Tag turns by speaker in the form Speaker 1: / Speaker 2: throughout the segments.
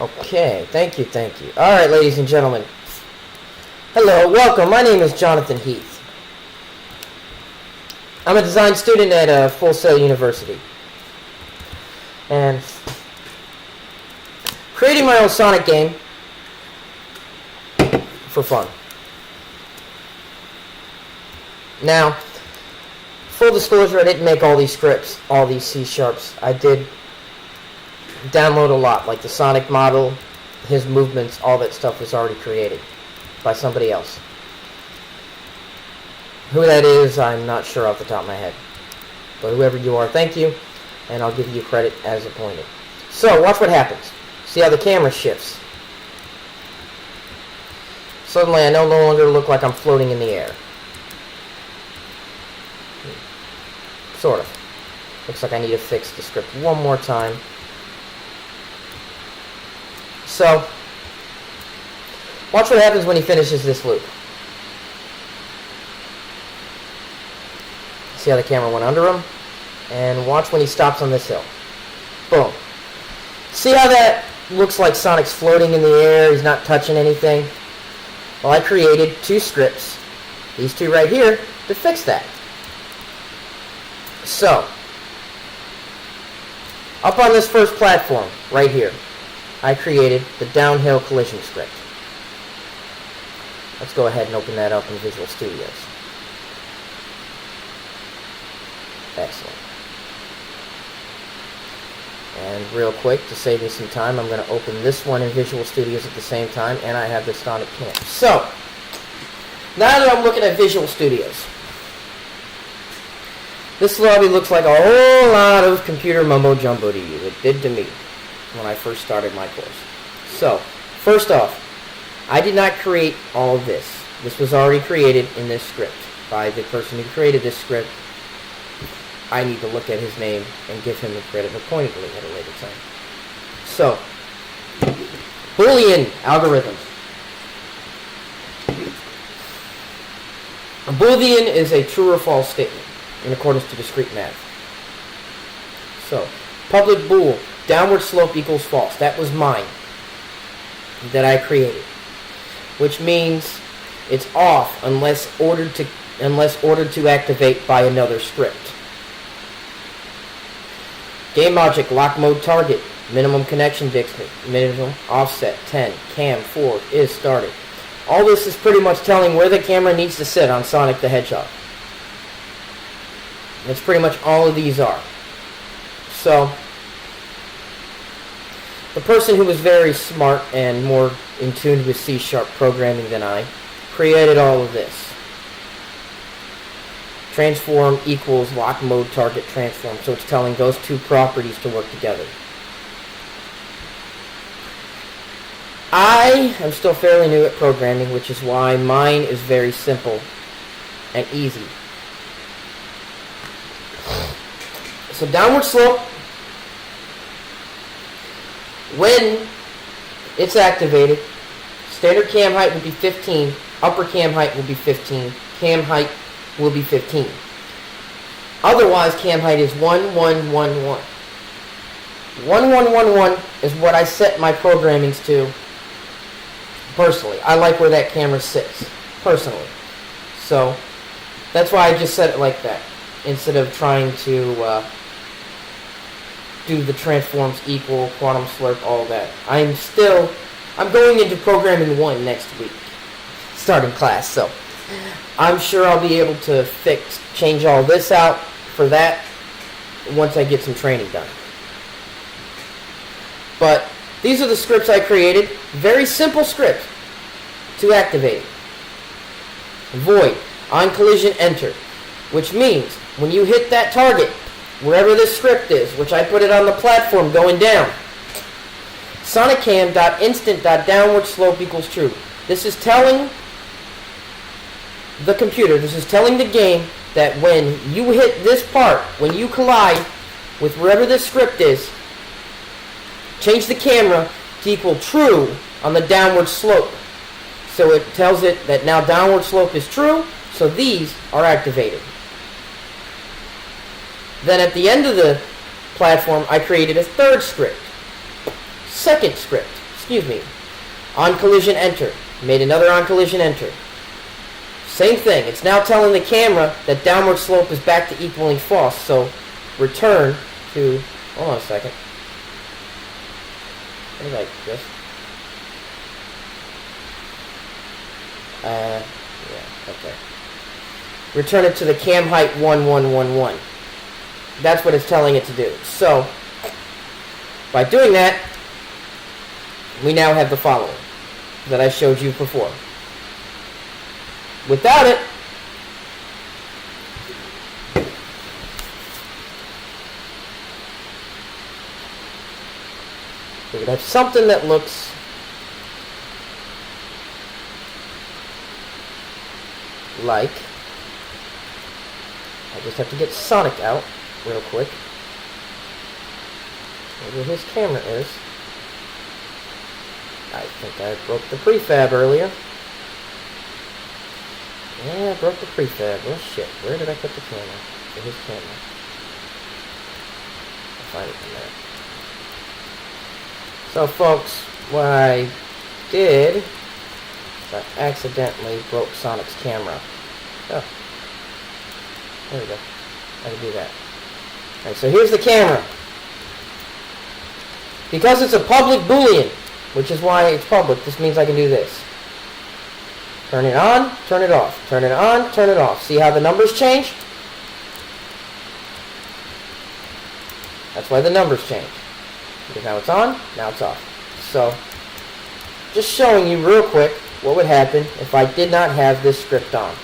Speaker 1: Okay, thank you. Alright, ladies and gentlemen. Hello, welcome. My name is Jonathan Heath. I'm a design student at Full Sail University. And creating my own Sonic game for fun. Now, full disclosure, I didn't make all these scripts, all these C-sharps. I did download a lot, like the Sonic model, his movements, all that stuff was already created by somebody else. Who that is, I'm not sure off the top of my head. But whoever you are, thank you, and I'll give you credit as appointed. So, watch what happens. See how the camera shifts. Suddenly, I no longer look like I'm floating in the air. Sort of. Looks like I need to fix the script one more time. So, watch what happens when he finishes this loop. See how the camera went under him? And watch when he stops on this hill. Boom. See how that looks like Sonic's floating in the air, he's not touching anything? Well, I created two scripts, these two right here, to fix that. So, up on this first platform, right here, I created the downhill collision script. Let's go ahead and open that up in Visual Studios. Excellent. And real quick, to save me some time, I'm going to open this one in Visual Studios at the same time, and I have the Sonic Cam. So, now that I'm looking at Visual Studios, this lobby looks like a whole lot of computer mumbo-jumbo to you. It did to me when I first started my course. So, first off, I did not create all of this. This was already created in this script by the person who created this script. I need to look at his name and give him the credit appointedly at a later time. So, Boolean algorithms. A Boolean is a true or false statement in accordance to discrete math. So, public bool, downward slope equals false. That was mine that I created, which means it's off unless ordered to activate by another script. Game logic, lock mode target, minimum connection distance, minimum offset 10, cam 4 is started. All this is pretty much telling where the camera needs to sit on Sonic the Hedgehog. That's pretty much all of these are. So, the person who was very smart and more in tune with C# programming than I created all of this. Transform equals lock mode target transform. So it's telling those two properties to work together. I am still fairly new at programming, which is why mine is very simple and easy. So downward slope, when it's activated, standard cam height will be 15, upper cam height will be 15, cam height will be 15. Otherwise, cam height is 1111. 1111 is what I set my programmings to personally. I like where that camera sits, personally. So, that's why I just set it like that, instead of trying to do the transforms equal, quantum slurp, all that. I'm going into programming 1 next week, starting class, so I'm sure I'll be able to change all this out for that once I get some training done. But these are the scripts I created. Very simple script to activate it. Void, on collision, enter, which means when you hit that target, wherever this script is, which I put it on the platform going down, sonicam.instant.downward slope equals true. This is telling the computer, this is telling the game that when you hit this part, when you collide with wherever this script is, change the camera to equal true on the downward slope. So it tells it that now downward slope is true, so these are activated. Then at the end of the platform, I created a third script, second script, excuse me, on collision enter. Made another on collision enter. Same thing. It's now telling the camera that downward slope is back to equaling false. So return to, hold on a second. What did I just? Yeah, okay. Return it to the cam height 1111. That's what it's telling it to do. So, by doing that, we now have the following that I showed you before. Without it, we would have something that looks like, I just have to get Sonic out real quick. Where his camera is. I think I broke the prefab earlier. Yeah, I broke the prefab. Oh shit, where did I put the camera? For his camera. I'll find it in there. So folks, what I did is I accidentally broke Sonic's camera. Oh. There we go. I can do that. Alright, so here's the camera. Because it's a public Boolean, which is why it's public, this means I can do this. Turn it on, turn it off. Turn it on, turn it off. See how the numbers change? That's why the numbers change. Because now it's on, now it's off. So, just showing you real quick what would happen if I did not have this script on.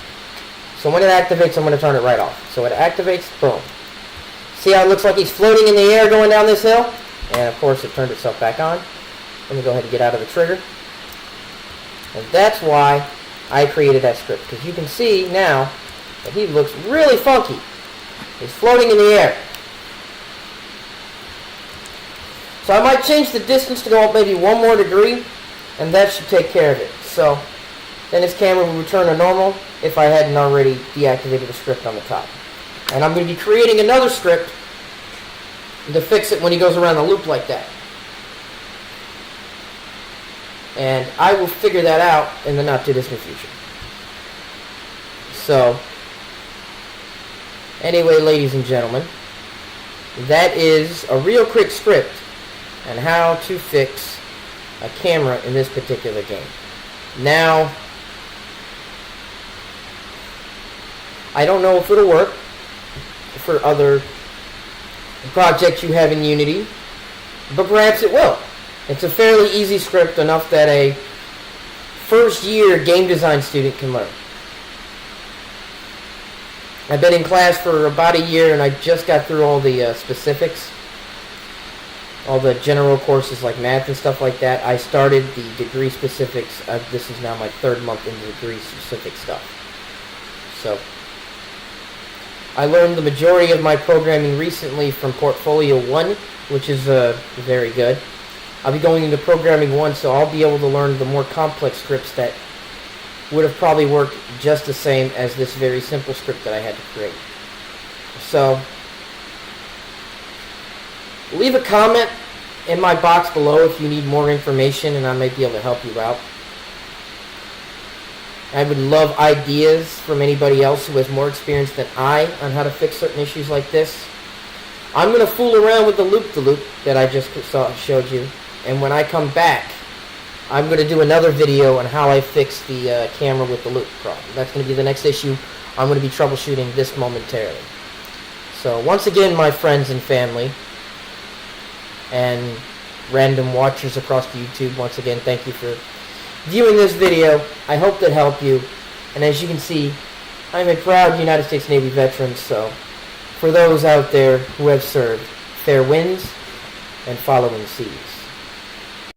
Speaker 1: So when it activates, I'm going to turn it right off. So it activates, boom. See how it looks like he's floating in the air going down this hill? And of course it turned itself back on. Let me go ahead and get out of the trigger. And that's why I created that script. Because you can see now that he looks really funky. He's floating in the air. So I might change the distance to go up maybe 1 more degree, and that should take care of it. So then his camera will return to normal if I hadn't already deactivated the script on the top. And I'm going to be creating another script to fix it when he goes around the loop like that. And I will figure that out in the not too distant future. So, anyway, ladies and gentlemen, that is a real quick script on how to fix a camera in this particular game. Now, I don't know if it'll work for other projects you have in Unity, but perhaps it will. It's a fairly easy script, enough that a first-year game design student can learn. I've been in class for about a year, and I just got through all the specifics, all the general courses like math and stuff like that. I started the degree specifics. This is now my 3rd month into degree specific stuff. So, I learned the majority of my programming recently from Portfolio 1, which is very good. I'll be going into Programming 1, so I'll be able to learn the more complex scripts that would have probably worked just the same as this very simple script that I had to create. So, leave a comment in my box below if you need more information, and I might be able to help you out. I would love ideas from anybody else who has more experience than I on how to fix certain issues like this. I'm going to fool around with the loop-de-loop that I just showed you, and when I come back, I'm going to do another video on how I fix the camera with the loop problem. That's going to be the next issue. I'm going to be troubleshooting this momentarily. So once again, my friends and family, and random watchers across YouTube, once again, thank you for viewing this video. I hope that helped you. And as you can see, I'm a proud United States Navy veteran, so for those out there who have served, fair winds and following seas.